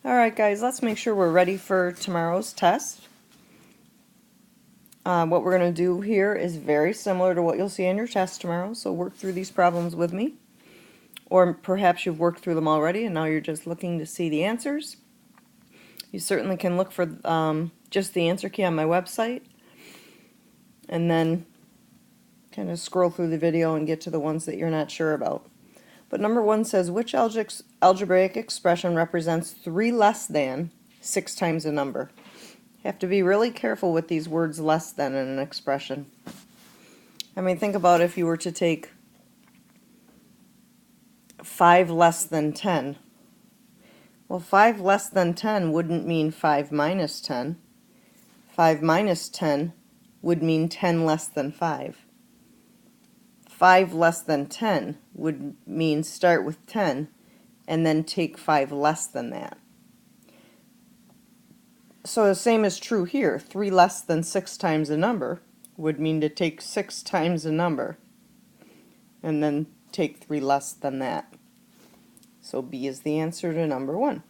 Alright guys, let's make sure we're ready for tomorrow's test. What we're going to do here is very similar to what you'll see in your test tomorrow, so work through these problems with me. Or perhaps you've worked through them already and now you're just looking to see the answers. You certainly can look for just the answer key on my website and then kind of scroll through the video and get to the ones that you're not sure about. But number 1 says, which algebraic expression represents 3 less than 6 times a number? You have to be really careful with these words less than in an expression. I mean, think about if you were to take 5 less than 10. Well, 5 less than 10 wouldn't mean 5 minus 10. 5 minus 10 would mean 10 less than 5. 5 less than 10 would mean start with 10 and then take 5 less than that. So the same is true here. 3 less than 6 times a number would mean to take 6 times a number and then take 3 less than that. So B is the answer to number 1.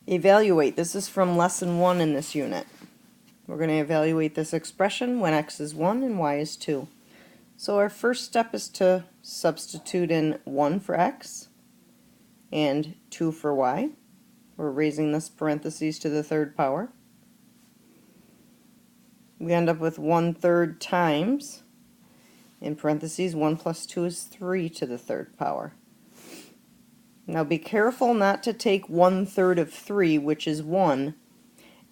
Evaluate. This is from lesson 1 in this unit. We're going to evaluate this expression when x is 1 and y is 2. So our first step is to substitute in 1 for x and 2 for y. We're raising this parentheses to the third power. We end up with 1/3 times, in parentheses, 1 plus 2 is 3 to the third power. Now be careful not to take 1/3 of 3, which is 1,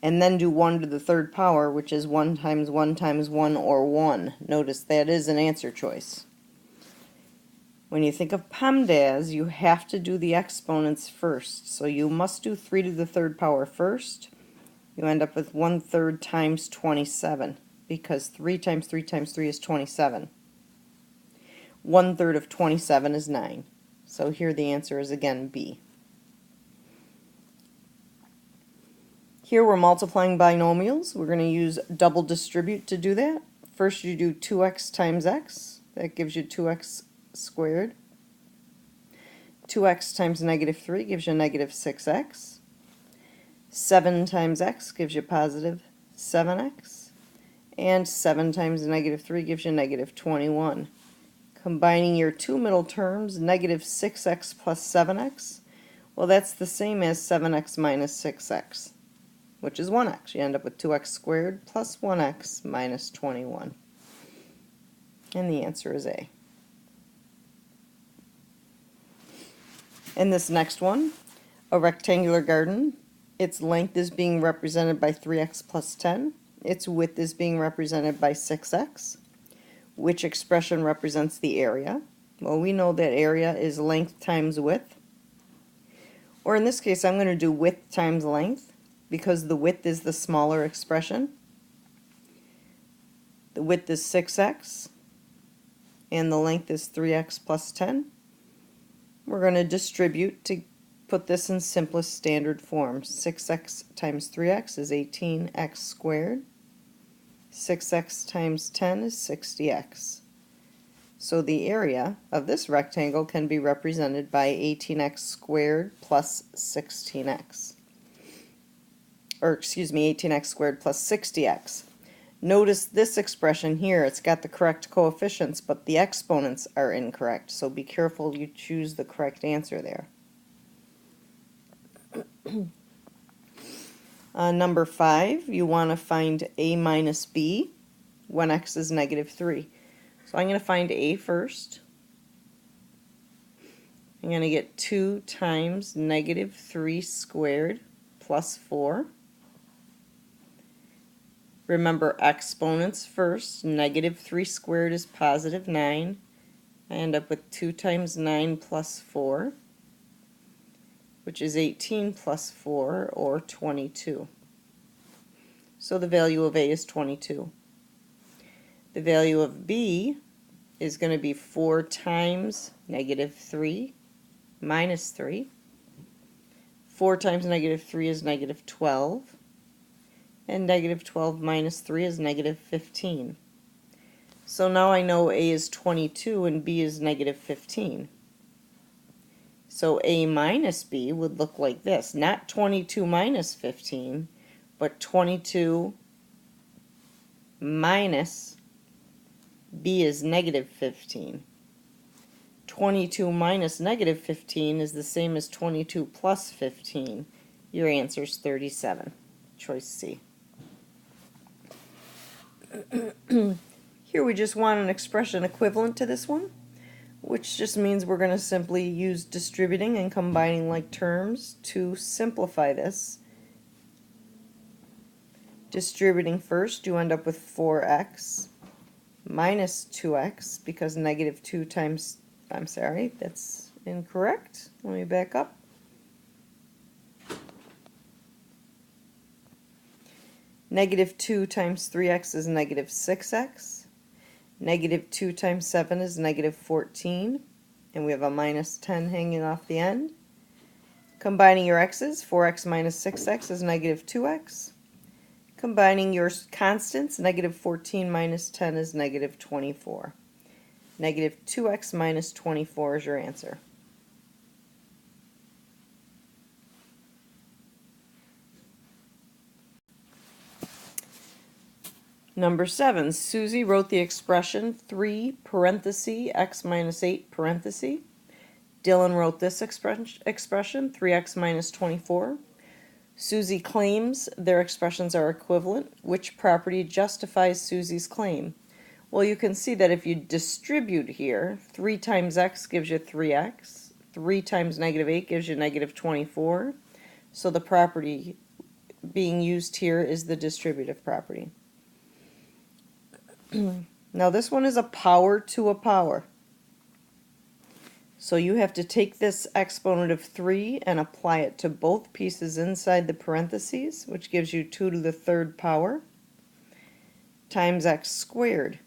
and then do 1 to the third power, which is 1 times 1 times 1, or 1. Notice that is an answer choice. When you think of PEMDAS, you have to do the exponents first. So you must do 3 to the third power first. You end up with 1/3 times 27, because 3 times 3 times 3 is 27. 1/3 of 27 is 9. So here the answer is again B. Here we're multiplying binomials. We're going to use double distribute to do that. First you do 2x times x. That gives you 2x squared. 2x times -3 gives you -6x. 7 times x gives you positive 7x. And 7 times -3 gives you -21. Combining your two middle terms, -6x plus 7x, well, that's the same as 7x minus 6x. Which is 1x. You end up with 2x squared plus 1x minus 21. And the answer is A. In this next one, a rectangular garden, its length is being represented by 3x plus 10. Its width is being represented by 6x. Which expression represents the area? Well, we know that area is length times width. Or in this case, I'm going to do width times length, because the width is the smaller expression. The width is 6x, and the length is 3x plus 10. We're going to distribute to put this in simplest standard form. 6x times 3x is 18x squared. 6x times 10 is 60x. So the area of this rectangle can be represented by 18x squared plus 16x. Or excuse me, 18x squared plus 60x. Notice this expression here, it's got the correct coefficients, but the exponents are incorrect, so be careful you choose the correct answer there. Number 5, you want to find A minus B when x is -3. So I'm going to find A first. I'm going to get 2 times -3 squared plus 4. Remember exponents first. -3 squared is positive 9. I end up with 2 times 9 plus 4, which is 18 plus 4, or 22. So the value of A is 22. The value of B is going to be 4 times -3 minus 3. 4 times -3 is -12. And -12 minus 3 is -15. So now I know A is 22 and B is -15. So A minus B would look like this. Not 22 minus 15, but 22 minus B is negative 15. 22 minus negative 15 is the same as 22 plus 15. Your answer is 37. Choice C. Here we just want an expression equivalent to this one, which just means we're going to simply use distributing and combining like terms to simplify this. Distributing first, you end up with 4x minus 2x, because negative 2 times, I'm sorry, that's incorrect. Let me back up. Negative 2 times 3x is negative 6x. Negative 2 times 7 is negative 14. And we have a minus 10 hanging off the end. Combining your x's, 4x minus 6x is negative 2x. Combining your constants, negative 14 minus 10 is negative 24. Negative 2x minus 24 is your answer. Number 7, Susie wrote the expression 3 parenthesis x minus 8 parenthesis. Dylan wrote this expression 3x minus 24. Susie claims their expressions are equivalent. Which property justifies Susie's claim? Well, you can see that if you distribute here, 3 times x gives you 3x. 3 times negative 8 gives you negative 24. So the property being used here is the distributive property. Now this one is a power to a power. So you have to take this exponent of 3 and apply it to both pieces inside the parentheses, which gives you 2 to the third power times x squared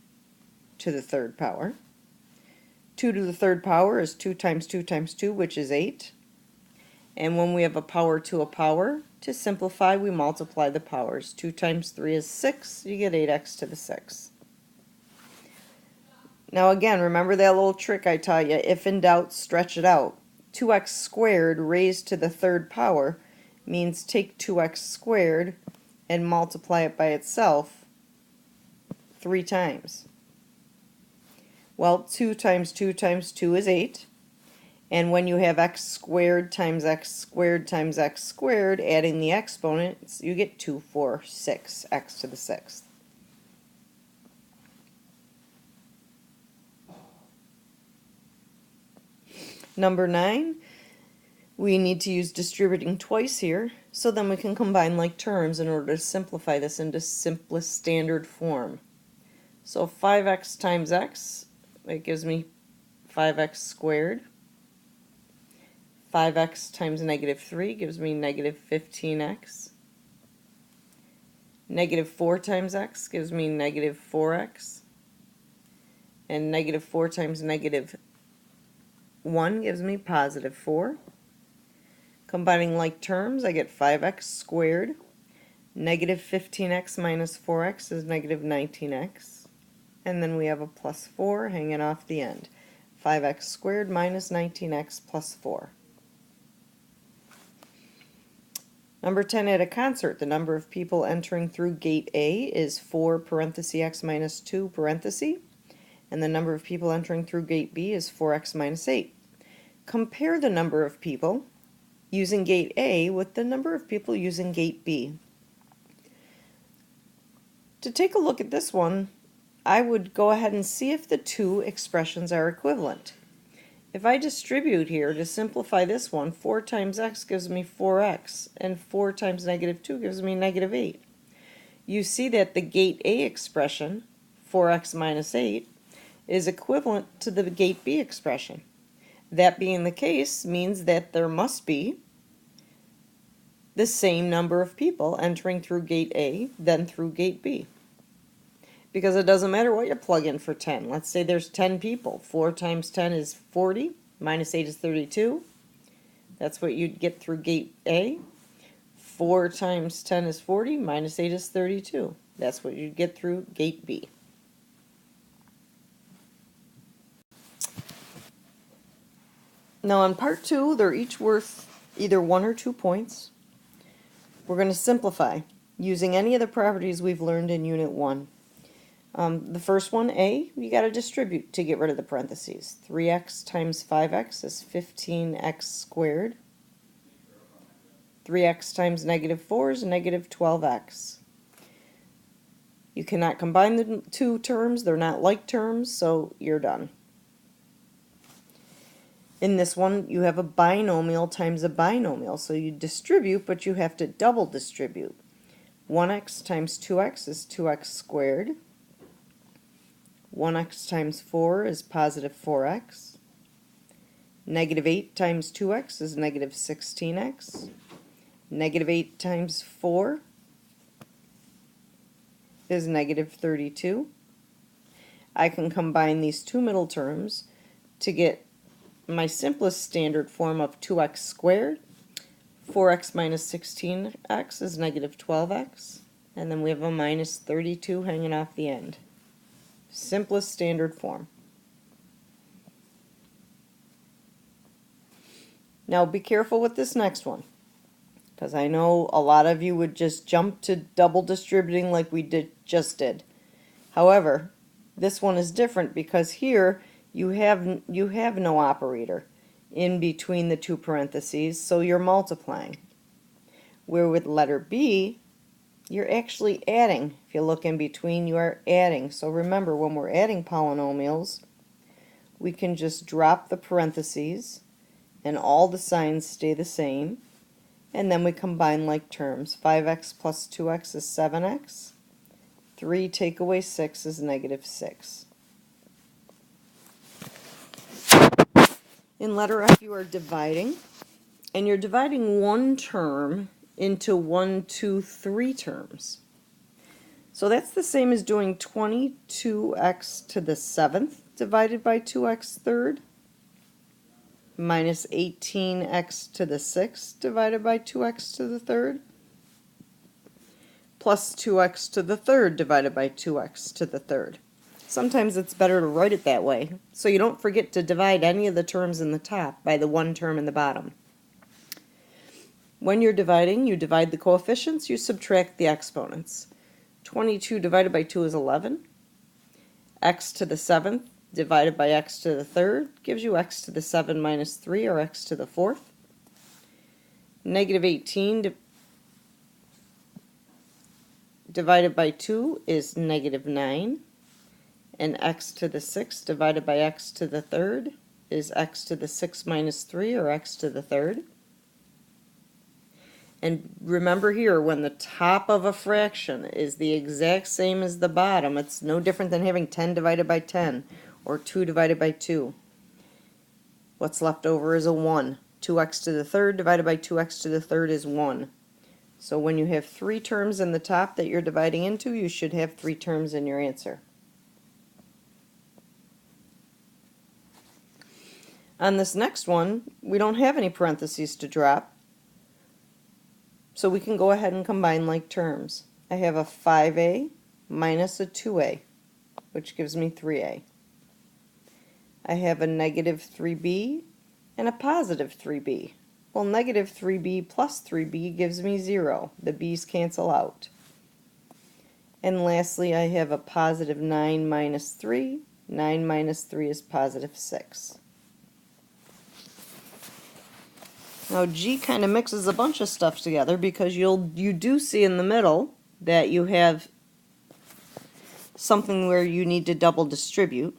to the third power. 2 to the third power is 2 times 2 times 2, which is 8. And when we have a power to a power, to simplify, we multiply the powers. 2 times 3 is 6. You get 8x to the 6. Now again, remember that little trick I taught you. If in doubt, stretch it out. 2x squared raised to the third power means take 2x squared and multiply it by itself 3 times. Well, 2 times 2 times 2 is 8. And when you have x squared times x squared times x squared, adding the exponents, you get 2, 4, 6, x to the 6th. Number 9, we need to use distributing twice here, so then we can combine like terms in order to simplify this into simplest standard form. So 5x times x, it gives me 5x squared. 5x times negative 3 gives me negative 15x. Negative 4 times x gives me negative 4x. And negative 4 times negative 1 gives me positive 4. Combining like terms, I get 5x squared. Negative 15x minus 4x is negative 19x. And then we have a plus 4 hanging off the end. 5x squared minus 19x plus 4. Number 10, at a concert, the number of people entering through gate A is 4 parenthesis x minus 2 parenthesis. And the number of people entering through gate B is 4x minus 8. Compare the number of people using gate A with the number of people using gate B. To take a look at this one, I would go ahead and see if the two expressions are equivalent. If I distribute here to simplify this one, 4 times x gives me 4x, and 4 times negative 2 gives me negative 8. You see that the gate A expression, 4x minus 8, is equivalent to the gate B expression. That being the case means that there must be the same number of people entering through gate A than through gate B. Because it doesn't matter what you plug in for 10. Let's say there's 10 people. 4 times 10 is 40, minus 8 is 32. That's what you'd get through gate A. 4 times 10 is 40, minus 8 is 32. That's what you'd get through gate B. Now on part 2, they're each worth either 1 or 2 points. We're going to simplify using any of the properties we've learned in Unit 1. The first one, A, you got to distribute to get rid of the parentheses. 3x times 5x is 15x squared. 3x times negative 4 is negative 12x. You cannot combine the two terms, they're not like terms, so you're done. In this one, you have a binomial times a binomial, so you distribute, but you have to double distribute. 1x times 2x is 2x squared. 1x times 4 is positive 4x. Negative 8 times 2x is negative 16x. Negative 8 times 4 is negative 32. I can combine these two middle terms to get my simplest standard form of 2x squared. 4x minus 16x is negative 12x. And then we have a minus 32 hanging off the end. Simplest standard form. Now be careful with this next one, because I know a lot of you would just jump to double distributing like we just did. However, this one is different because here you have no operator in between the two parentheses, so you're multiplying. Where with letter B, you're actually adding. If you look in between, you are adding. So remember, when we're adding polynomials, we can just drop the parentheses and all the signs stay the same. And then we combine like terms. 5x plus 2x is 7x. 3 take away 6 is negative 6. In letter F, you are dividing. And you're dividing one term into 1, 2, 3 terms. So that's the same as doing 22x to the 7th divided by 2x third minus 18x to the 6th divided by 2x to the third plus 2x to the third divided by 2x to the third. Sometimes it's better to write it that way, so you don't forget to divide any of the terms in the top by the one term in the bottom. When you're dividing, you divide the coefficients, you subtract the exponents. 22 divided by 2 is 11. X to the 7th divided by x to the 3rd gives you x to the 7 minus 3, or x to the 4th. Negative 18 divided by 2 is negative 9. And x to the 6th divided by x to the 3rd is x to the 6 minus 3, or x to the 3rd. And remember here, when the top of a fraction is the exact same as the bottom, it's no different than having 10 divided by 10 or 2 divided by 2. What's left over is a 1. 2x to the 3rd divided by 2x to the 3rd is 1. So when you have 3 terms in the top that you're dividing into, you should have 3 terms in your answer. On this next one, we don't have any parentheses to drop. So we can go ahead and combine like terms. I have a 5a minus a 2a, which gives me 3a. I have a negative 3b and a positive 3b. Well, negative 3b plus 3b gives me 0. The b's cancel out. And lastly, I have a positive 9 minus 3. 9 minus 3 is positive 6. Now G kind of mixes a bunch of stuff together, because you do see in the middle that you have something where you need to double distribute.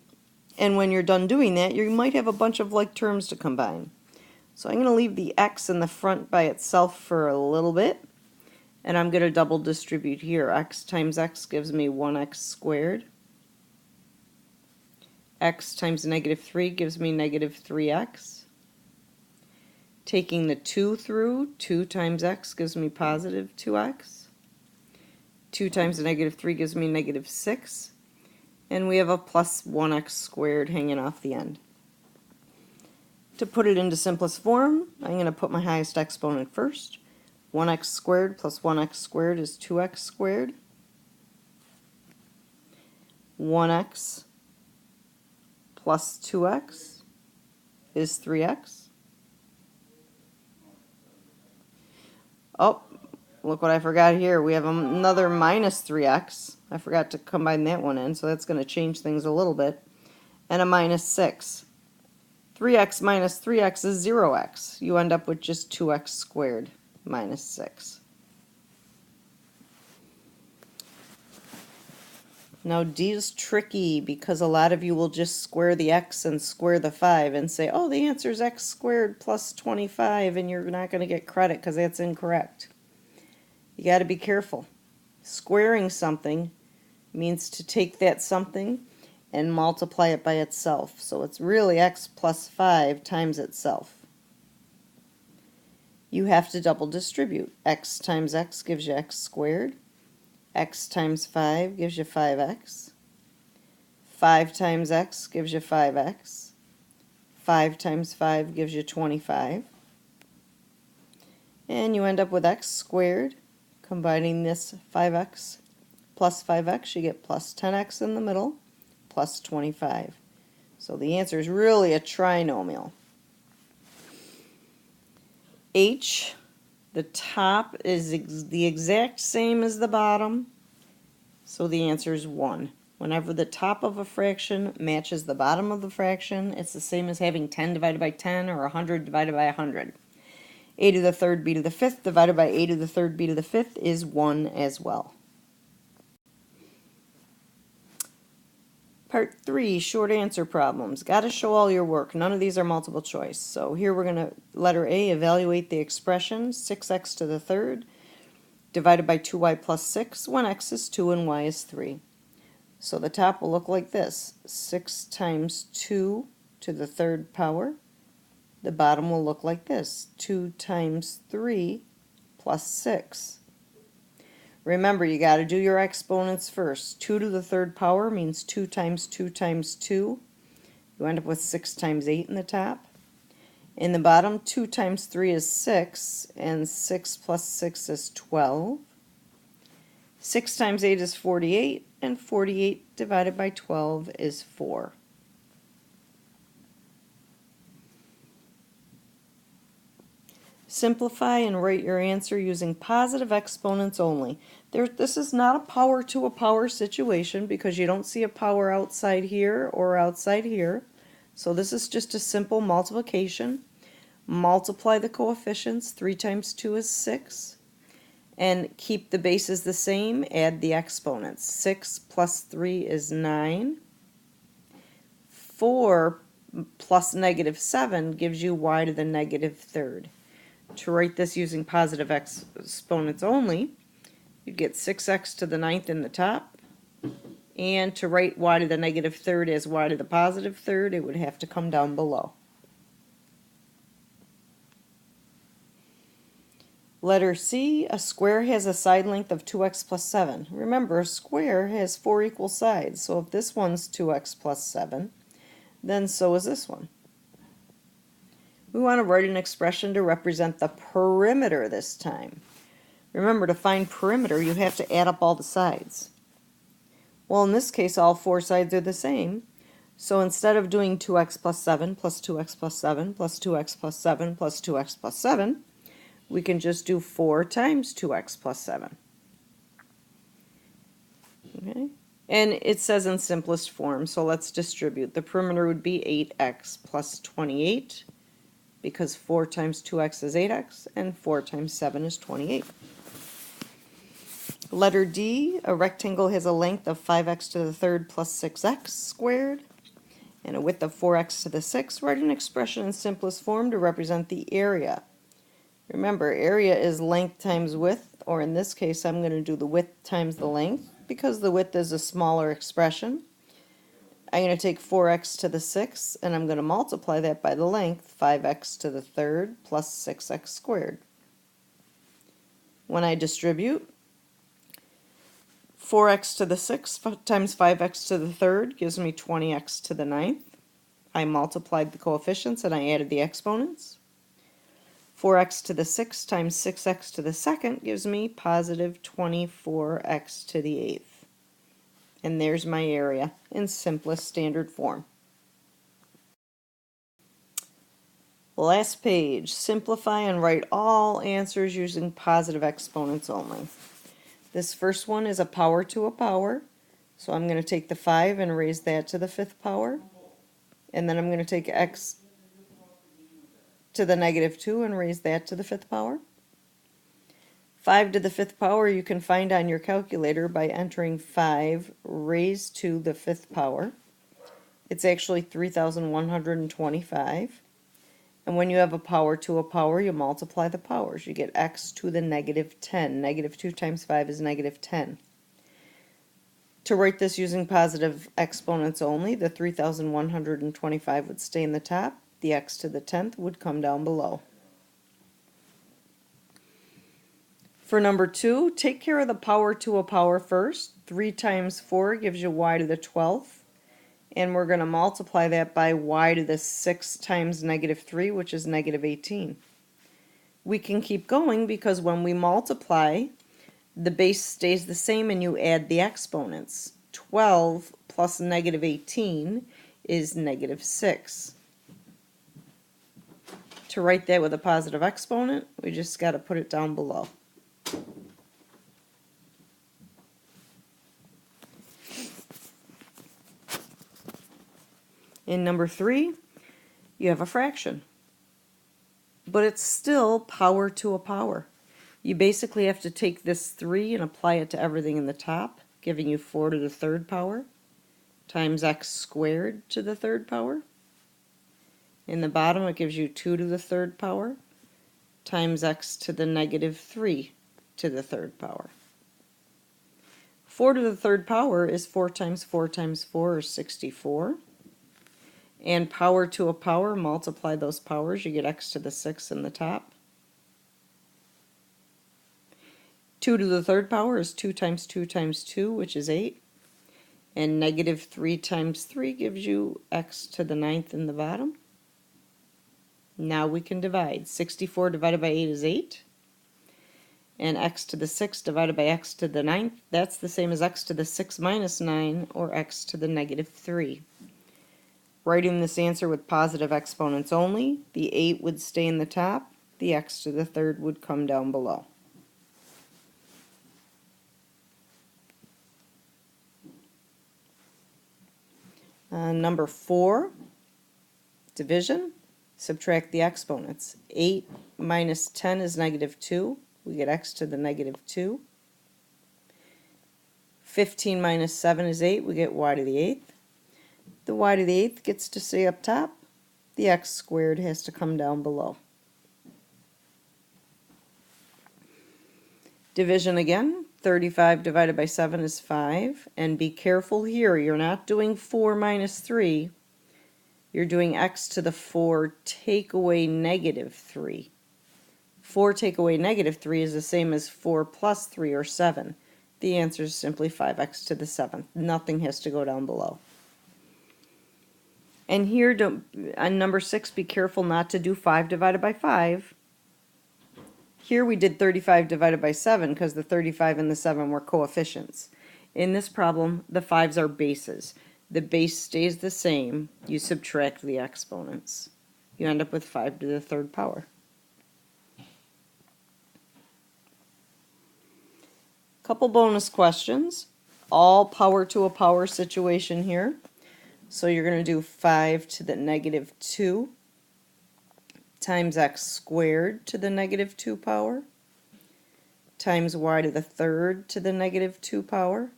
And when you're done doing that, you might have a bunch of like terms to combine. So I'm going to leave the x in the front by itself for a little bit. And I'm going to double distribute here. X times x gives me 1x squared. X times negative 3 gives me negative 3x. Taking the 2 through, 2 times x gives me positive 2x. 2 times the negative 3 gives me negative 6. And we have a plus 1x squared hanging off the end. To put it into simplest form, I'm going to put my highest exponent first. 1x squared plus 1x squared is 2x squared. 1x plus 2x is 3x. Oh, look what I forgot here. We have another minus 3x. I forgot to combine that one in, so that's going to change things a little bit. And a minus 6. 3x minus 3x is 0x. You end up with just 2x squared minus 6. Now D is tricky because a lot of you will just square the x and square the 5 and say, oh, the answer is x squared plus 25, and you're not going to get credit because that's incorrect. You got to be careful. Squaring something means to take that something and multiply it by itself. So it's really x plus 5 times itself. You have to double distribute. X times x gives you x squared. X times 5 gives you 5x. 5 times x gives you 5x. 5 times 5 gives you 25. And you end up with x squared. Combining this 5x plus 5x, you get plus 10x in the middle, plus 25. So the answer is really a trinomial. H, the top is the exact same as the bottom, so the answer is 1. Whenever the top of a fraction matches the bottom of the fraction, it's the same as having 10 divided by 10 or 100 divided by 100. A to the third b to the fifth divided by a to the third b to the fifth is 1 as well. Part 3, short answer problems. Got to show all your work. None of these are multiple choice. So here we're going to, letter A, evaluate the expression 6x to the third divided by 2y plus 6 when x is 2 and y is 3. So the top will look like this. 6 times 2 to the third power. The bottom will look like this. 2 times 3 plus 6. Remember, you got to do your exponents first. 2 to the third power means 2 times 2 times 2. You end up with 6 times 8 in the top. In the bottom, 2 times 3 is 6, and 6 plus 6 is 12. 6 times 8 is 48, and 48 divided by 12 is 4. Simplify and write your answer using positive exponents only. This is not a power to a power situation because you don't see a power outside here or outside here. So this is just a simple multiplication. Multiply the coefficients. 3 times 2 is 6. And keep the bases the same. Add the exponents. 6 plus 3 is 9. 4 plus negative 7 gives you y to the negative third. To write this using positive exponents only, you'd get 6x to the ninth in the top, and to write y to the negative third as y to the positive third, it would have to come down below. Letter C, a square has a side length of 2x plus 7. Remember, a square has 4 equal sides, so if this one's 2x plus 7, then so is this one. We want to write an expression to represent the perimeter this time. Remember, to find perimeter, you have to add up all the sides. Well, in this case, all 4 sides are the same. So instead of doing 2x plus 7 plus 2x plus 7 plus 2x plus 7 plus 2x plus 7, we can just do 4 times 2x plus 7. Okay? And it says in simplest form, so let's distribute. The perimeter would be 8x plus 28, because 4 times 2x is 8x, and 4 times 7 is 28. Letter D, a rectangle has a length of 5x to the third plus 6x squared, and a width of 4x to the 6th. Write an expression in simplest form to represent the area. Remember, area is length times width, or in this case, I'm going to do the width times the length, because the width is a smaller expression. I'm going to take 4x to the 6th, and I'm going to multiply that by the length, 5x to the third plus 6x squared. When I distribute, 4x to the 6th times 5x to the third gives me 20x to the 9th. I multiplied the coefficients and I added the exponents. 4x to the 6th times 6x to the 2nd gives me positive 24x to the 8th. And there's my area in simplest standard form. Last page, simplify and write all answers using positive exponents only. This first one is a power to a power, so I'm going to take the 5 and raise that to the 5th power, and then I'm going to take x to the negative 2 and raise that to the 5th power. 5 to the 5th power you can find on your calculator by entering 5 raised to the 5th power. It's actually 3,125. And when you have a power to a power, you multiply the powers. You get x to the negative 10. Negative 2 times 5 is negative 10. To write this using positive exponents only, the 3,125 would stay in the top. The x to the 10th would come down below. For number 2, take care of the power to a power first. 3 times 4 gives you y to the 12th. And we're going to multiply that by y to the 6 times negative 3, which is negative 18. We can keep going because when we multiply, the base stays the same and you add the exponents. 12 plus negative 18 is negative 6. To write that with a positive exponent, we just got to put it down below. In number 3, you have a fraction. But it's still power to a power. You basically have to take this 3 and apply it to everything in the top, giving you 4 to the 3rd power times x squared to the 3rd power. In the bottom it gives you 2 to the 3rd power times x to the negative 3 to the 3rd power. 4 to the 3rd power is 4 times 4 times 4 or 64. And power to a power, multiply those powers, you get x to the 6th in the top. 2 to the 3rd power is 2 times 2 times 2, which is 8. And negative 3 times 3 gives you x to the 9th in the bottom. Now we can divide. 64 divided by 8 is 8. And x to the 6th divided by x to the 9th, that's the same as x to the 6 minus 9, or x to the negative 3. Writing this answer with positive exponents only, the 8 would stay in the top, the x to the 3rd would come down below. Number 4, division, subtract the exponents. 8 minus 10 is negative 2, we get x to the negative 2. 15 minus 7 is 8, we get y to the 8th. The y to the 8th gets to stay up top. The x squared has to come down below. Division again. 35 divided by 7 is 5. And be careful here. You're not doing 4 minus 3. You're doing x to the 4 take away negative 3. 4 take away negative 3 is the same as 4 plus 3, or 7. The answer is simply 5x to the 7th. Nothing has to go down below. And here, on number 6, be careful not to do 5 divided by 5. Here we did 35 divided by 7 because the 35 and the 7 were coefficients. In this problem, the 5s are bases. The base stays the same. You subtract the exponents. You end up with 5 to the 3rd power. Couple bonus questions. All power to a power situation here. So you're going to do 5 to the negative 2 times x squared to the negative 2 power times y to the 3rd to the negative 2 power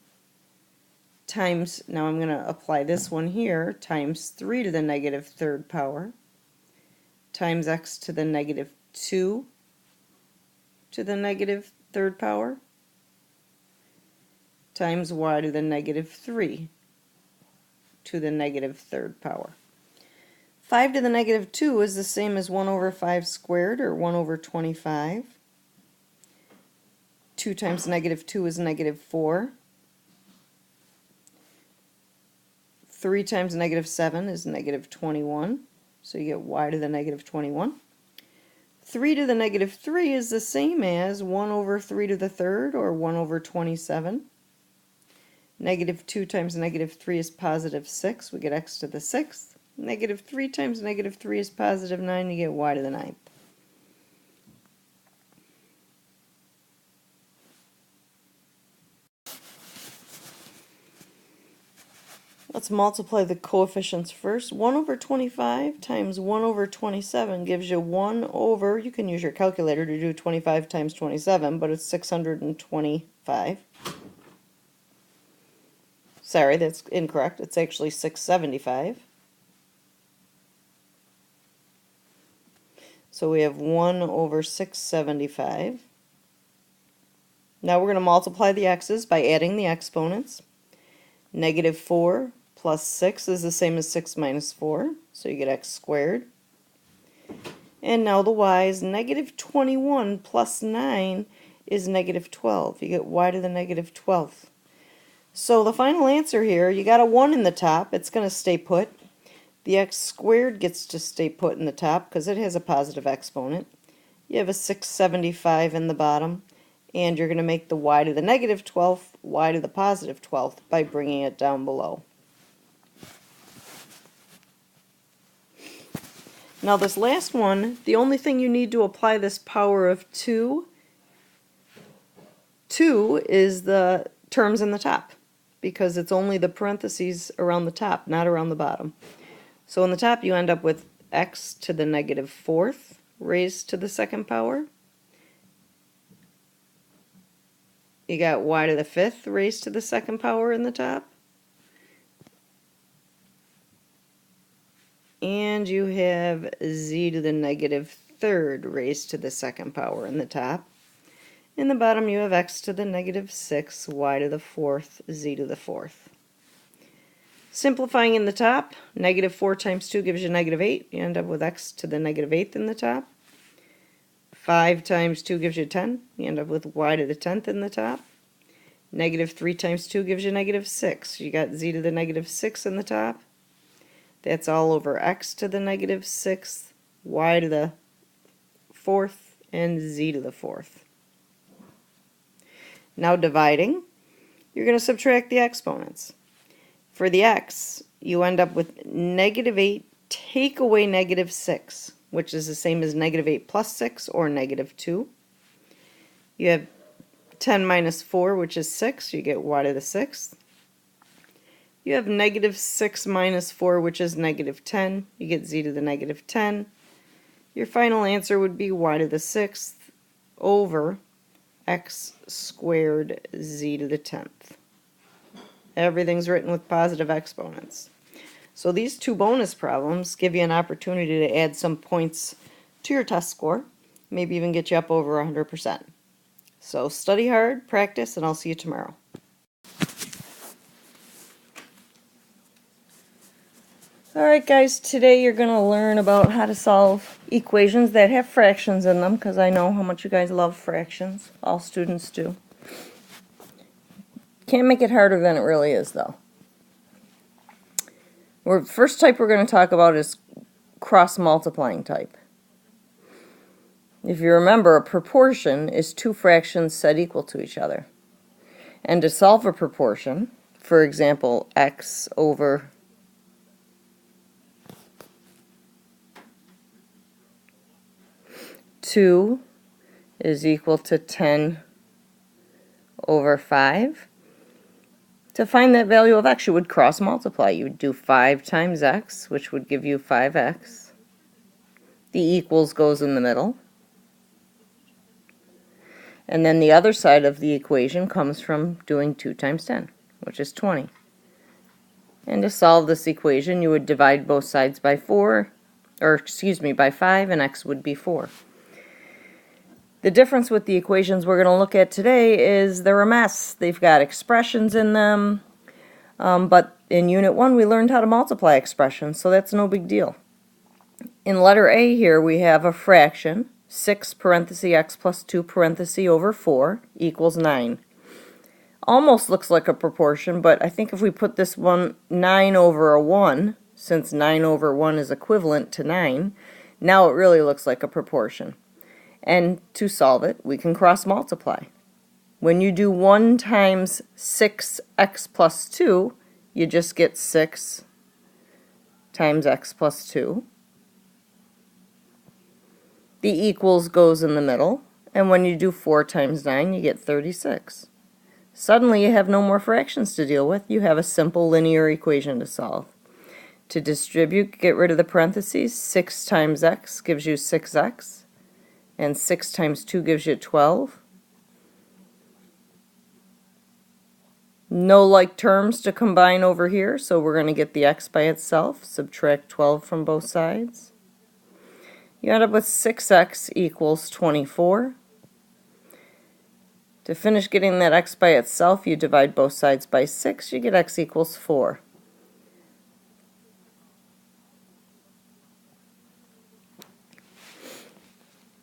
times, now I'm going to apply this one here, times 3 to the negative 3rd power times x to the negative 2 to the negative 3rd power times y to the negative 3 to the negative 3rd power. 5 to the negative 2 is the same as 1 over 5 squared, or 1 over 25. 2 times negative 2 is negative 4. 3 times negative 7 is negative 21. So you get y to the negative 21. 3 to the negative 3 is the same as 1 over 3 to the 3rd, or 1 over 27. Negative 2 times negative 3 is positive 6. We get x to the 6th. Negative 3 times negative 3 is positive 9. You get y to the 9th. Let's multiply the coefficients first. 1 over 25 times 1 over 27 gives you 1 over, you can use your calculator to do 25 times 27, but it's 625. Sorry, that's incorrect. It's actually 675. So we have 1 over 675. Now we're going to multiply the x's by adding the exponents. Negative 4 plus 6 is the same as 6 minus 4, so you get x squared. And now the y's, negative 21 plus 9 is negative 12. You get y to the negative 12th. So the final answer here, you got a 1 in the top. It's going to stay put. The x squared gets to stay put in the top because it has a positive exponent. You have a 675 in the bottom. And you're going to make the y to the negative 12th, y to the positive 12th by bringing it down below. Now this last one, the only thing you need to apply this power of 2 is the terms in the top, because it's only the parentheses around the top, not around the bottom. So in the top you end up with x to the negative 4th raised to the second power. You got y to the 5th raised to the second power in the top. And you have z to the negative 3rd raised to the second power in the top. In the bottom you have x to the negative 6, y to the 4th, z to the 4th. Simplifying in the top, negative 4 times 2 gives you negative 8. You end up with x to the negative 8th in the top. 5 times 2 gives you 10. You end up with y to the 10th in the top. Negative 3 times 2 gives you negative 6. You got z to the negative 6 in the top. That's all over x to the negative 6th, y to the 4th, and z to the 4th. Now dividing, you're going to subtract the exponents. For the x, you end up with negative 8 take away negative 6, which is the same as negative 8 plus 6 or negative 2. You have 10 minus 4, which is 6. You get y to the 6th. You have negative 6 minus 4, which is negative 10. You get z to the negative 10. Your final answer would be y to the 6th over x squared z to the 10th. Everything's written with positive exponents. So these two bonus problems give you an opportunity to add some points to your test score, maybe even get you up over 100%. So study hard, practice, and I'll see you tomorrow. Alright guys, today you're going to learn about how to solve equations that have fractions in them, because I know how much you guys love fractions. All students do. Can't make it harder than it really is, though. First type we're going to talk about is cross-multiplying type. If you remember, a proportion is two fractions set equal to each other. And to solve a proportion, for example, x over 2 is equal to 10 over 5. To find that value of x, you would cross multiply. You would do 5 times x, which would give you 5x. The equals goes in the middle. And then the other side of the equation comes from doing 2 times 10, which is 20. And to solve this equation, you would divide both sides by 5, and x would be 4. The difference with the equations we're going to look at today is they're a mess. They've got expressions in them, but in Unit 1 we learned how to multiply expressions, so that's no big deal. In letter A here we have a fraction, 6 parenthesis x plus 2 parenthesis over 4 equals 9. Almost looks like a proportion, but I think if we put this one 9 over a 1, since 9 over 1 is equivalent to 9, now it really looks like a proportion. And to solve it, we can cross multiply. When you do 1 times 6x plus 2, you just get 6 times x plus 2. The equals goes in the middle, and when you do 4 times 9, you get 36. Suddenly you have no more fractions to deal with. You have a simple linear equation to solve. To distribute, get rid of the parentheses. 6 times x gives you 6x, and 6 times 2 gives you 12. No like terms to combine over here, so we're going to get the x by itself. Subtract 12 from both sides. You end up with 6x equals 24. To finish getting that x by itself, you divide both sides by 6. You get x equals 4.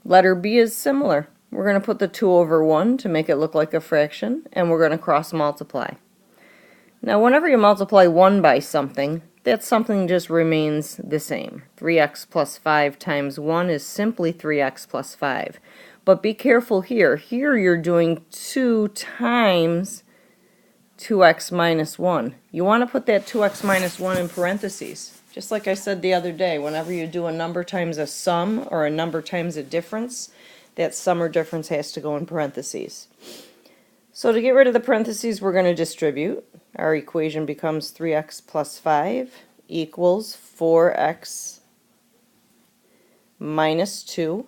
Letter B is similar. We're going to put the 2 over 1 to make it look like a fraction, and we're going to cross multiply. Now whenever you multiply 1 by something, that something just remains the same. 3x plus 5 times 1 is simply 3x plus 5. But be careful here. Here you're doing 2 times 2x minus 1. You want to put that 2x minus 1 in parentheses. Just like I said the other day, whenever you do a number times a sum or a number times a difference, that sum or difference has to go in parentheses. So to get rid of the parentheses, we're going to distribute. Our equation becomes 3x plus 5 equals 4x minus 2.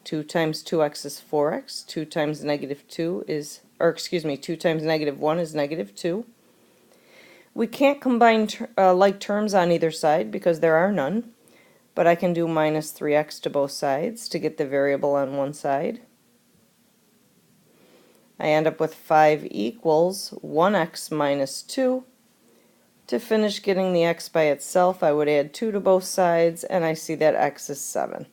2 times 2x is 4x. 2 times negative 2 is, 2 times negative 1 is negative 2. We can't combine like terms on either side because there are none, but I can do minus 3x to both sides to get the variable on one side. I end up with 5 equals 1x minus 2. To finish getting the x by itself, I would add 2 to both sides, and I see that x is 7.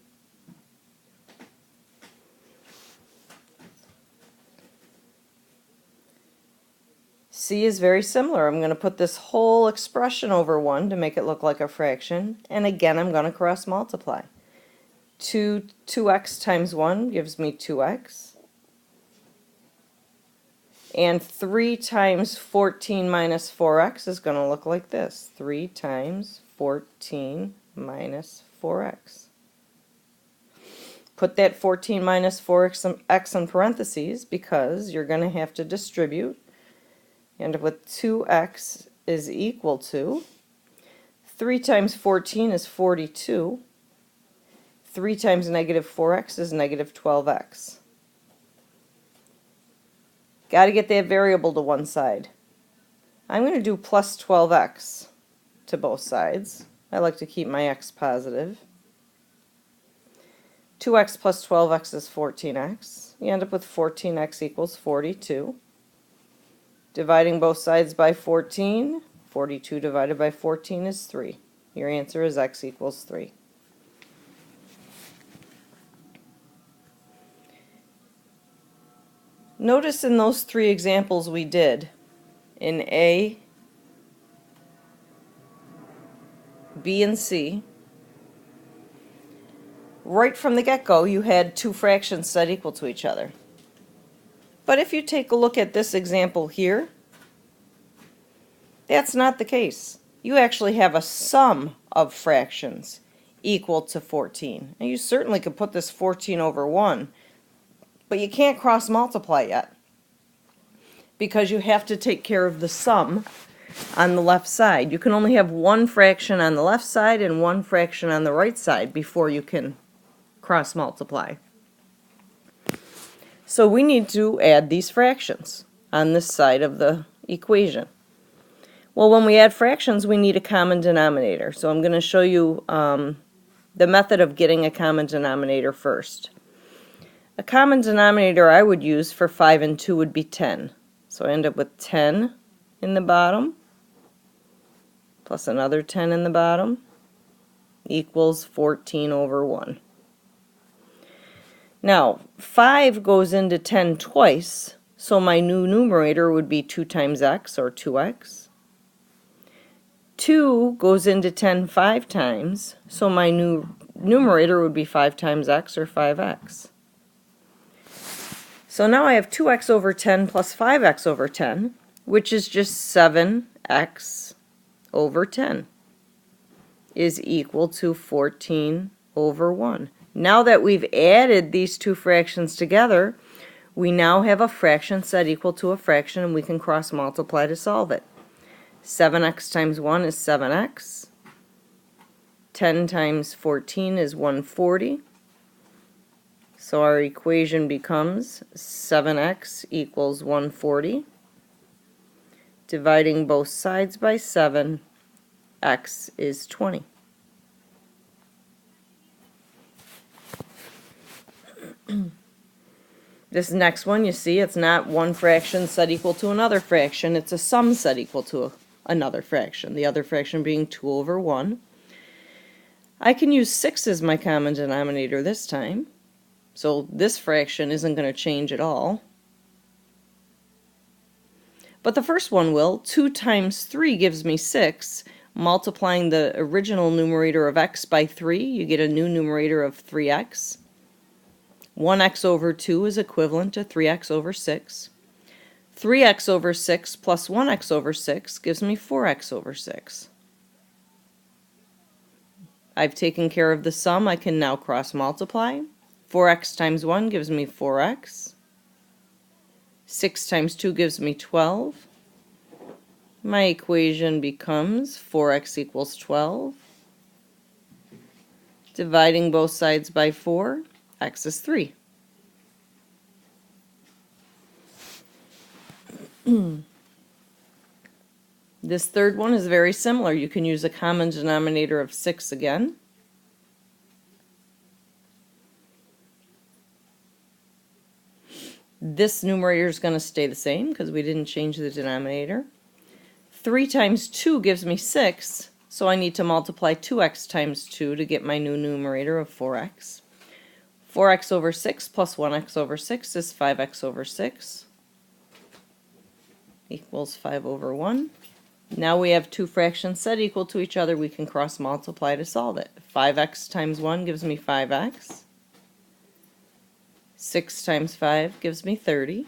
C is very similar. I'm going to put this whole expression over 1 to make it look like a fraction, and again I'm going to cross multiply. 2x times 1 gives me 2x, and 3 times 14 minus 4x is going to look like this. 3 times 14 minus 4x. Put that 14 minus 4x in parentheses because you're going to have to distribute. You end up with 2x is equal to 3 times 14 is 42. 3 times negative 4x is negative 12x. Got to get that variable to one side. I'm going to do plus 12x to both sides. I like to keep my x positive. 2x plus 12x is 14x. You end up with 14x equals 42. Dividing both sides by 14, 42 divided by 14 is 3. Your answer is x equals 3. Notice in those 3 examples we did, in A, B, and C, right from the get-go you had 2 fractions set equal to each other. But if you take a look at this example here, that's not the case. You actually have a sum of fractions equal to 14. And you certainly could put this 14 over 1, but you can't cross multiply yet because you have to take care of the sum on the left side. You can only have one fraction on the left side and one fraction on the right side before you can cross multiply. So we need to add these fractions on this side of the equation. Well, when we add fractions, we need a common denominator. So I'm going to show you the method of getting a common denominator first. A common denominator I would use for 5 and 2 would be 10. So I end up with 10 in the bottom plus another 10 in the bottom equals 14 over 1. Now, 5 goes into 10 twice, so my new numerator would be 2 times x, or 2x. 2 goes into 10 5 times, so my new numerator would be 5 times x, or 5x. So now I have 2x over 10 plus 5x over 10, which is just 7x over 10. is equal to 14 over 1. Now that we've added these two fractions together, we now have a fraction set equal to a fraction, and we can cross multiply to solve it. 7x times 1 is 7x. 10 times 14 is 140. So our equation becomes 7x equals 140. Dividing both sides by 7, x is 20. This next one, you see, it's not one fraction set equal to another fraction. It's a sum set equal to another fraction, the other fraction being 2 over 1. I can use 6 as my common denominator this time, so this fraction isn't going to change at all. But the first one will. 2 times 3 gives me 6. Multiplying the original numerator of x by 3, you get a new numerator of 3x. 1x over 2 is equivalent to 3x over 6. 3x over 6 plus 1x over 6 gives me 4x over 6. I've taken care of the sum. I can now cross multiply. 4x times 1 gives me 4x. 6 times 2 gives me 12. My equation becomes 4x equals 12. Dividing both sides by 4, x is 3. This third one is very similar. You can use a common denominator of 6 again. This numerator is going to stay the same because we didn't change the denominator. 3 times 2 gives me 6, so I need to multiply 2x times 2 to get my new numerator of 4x. 4x over 6 plus 1x over 6 is 5x over 6 equals 5 over 1. Now we have two fractions set equal to each other. We can cross multiply to solve it. 5x times 1 gives me 5x. 6 times 5 gives me 30.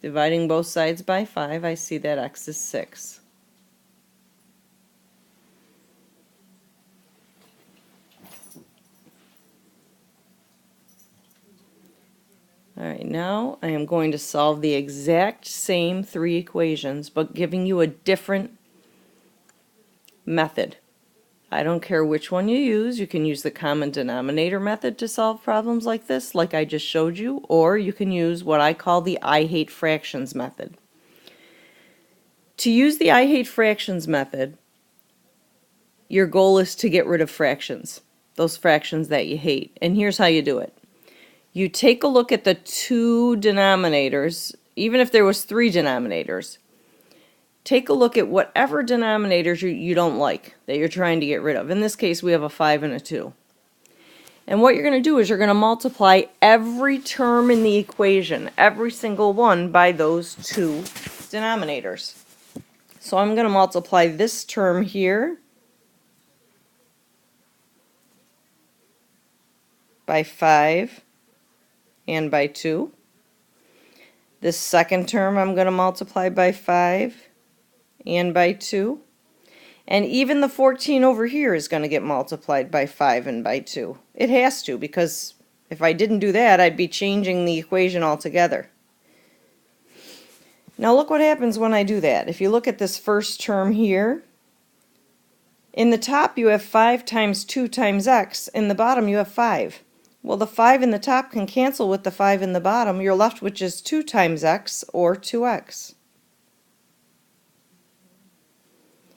Dividing both sides by 5, I see that x is 6. Alright, now I am going to solve the exact same three equations, but giving you a different method. I don't care which one you use. You can use the common denominator method to solve problems like this, like I just showed you, or you can use what I call the I hate fractions method. To use the I hate fractions method, your goal is to get rid of fractions, those fractions that you hate. And here's how you do it. You take a look at the two denominators, even if there was 3 denominators. Take a look at whatever denominators you don't like, that you're trying to get rid of. In this case, we have a 5 and a 2. And what you're going to do is you're going to multiply every term in the equation, every single one, by those two denominators. So I'm going to multiply this term here by 5 and by 2. This second term I'm going to multiply by 5 and by 2. And even the 14 over here is going to get multiplied by 5 and by 2. It has to, because if I didn't do that, I'd be changing the equation altogether. Now look what happens when I do that. If you look at this first term here, in the top you have 5 times 2 times x, in the bottom you have 5. Well, the 5 in the top can cancel with the 5 in the bottom. You're left with just 2 times x, or 2x.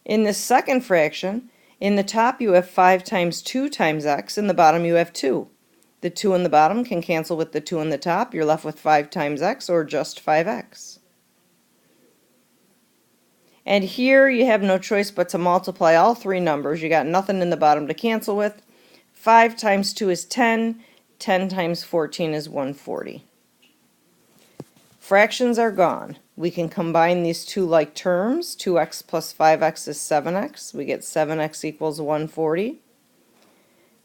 In this second fraction, in the top you have 5 times 2 times x, in the bottom you have 2. The 2 in the bottom can cancel with the 2 in the top. You're left with 5 times x, or just 5x. And here you have no choice but to multiply all three numbers. You got nothing in the bottom to cancel with. 5 times 2 is 10. 10 times 14 is 140. Fractions are gone. We can combine these two like terms. 2x plus 5x is 7x. We get 7x equals 140.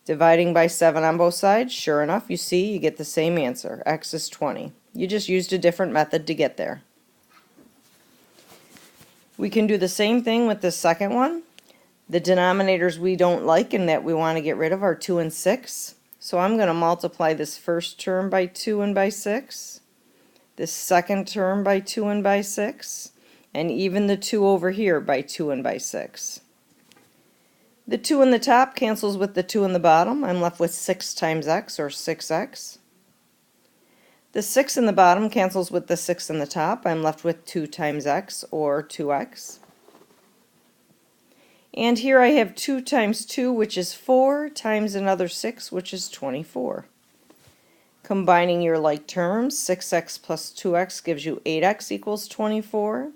Dividing by 7 on both sides, sure enough, you see you get the same answer. X is 20. You just used a different method to get there. We can do the same thing with the second one. The denominators we don't like and that we want to get rid of are 2 and 6. So I'm going to multiply this first term by 2 and by 6, this second term by 2 and by 6, and even the 2 over here by 2 and by 6. The 2 in the top cancels with the 2 in the bottom. I'm left with 6 times x, or 6x. The 6 in the bottom cancels with the 6 in the top. I'm left with 2 times x, or 2x. And here I have 2 times 2, which is 4, times another 6, which is 24. Combining your like terms, 6x plus 2x gives you 8x equals 24.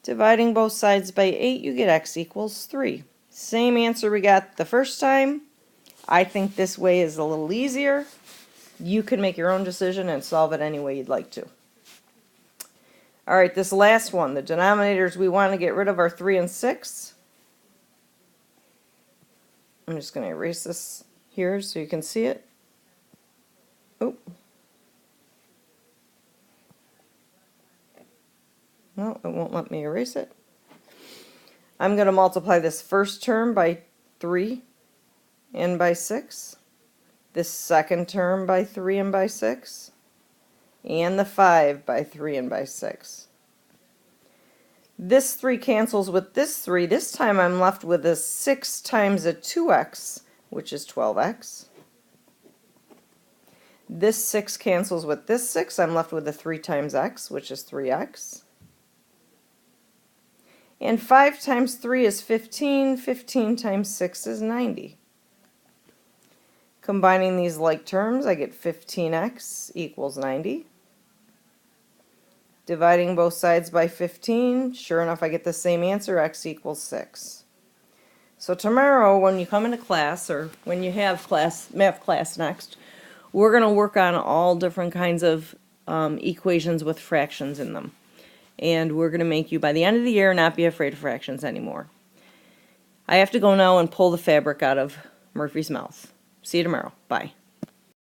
Dividing both sides by 8, you get x equals 3. Same answer we got the first time. I think this way is a little easier. You can make your own decision and solve it any way you'd like to. Alright, this last one, the denominators we want to get rid of are 3 and 6. I'm just going to erase this here so you can see it. Oh. No, it won't let me erase it. I'm going to multiply this first term by 3 and by 6, this second term by 3 and by 6, and the 5 by 3 and by 6. This 3 cancels with this 3. This time I'm left with a 6 times a 2x, which is 12x. This 6 cancels with this 6. I'm left with a 3 times x, which is 3x. And 5 times 3 is 15. 15 times 6 is 90. Combining these like terms, I get 15x equals 90. Dividing both sides by 15, sure enough I get the same answer, x equals 6. So tomorrow when you come into class, or when you have math class next, we're going to work on all different kinds of equations with fractions in them. And we're going to make you, by the end of the year, not be afraid of fractions anymore. I have to go now and pull the fabric out of Murphy's mouth. See you tomorrow. Bye.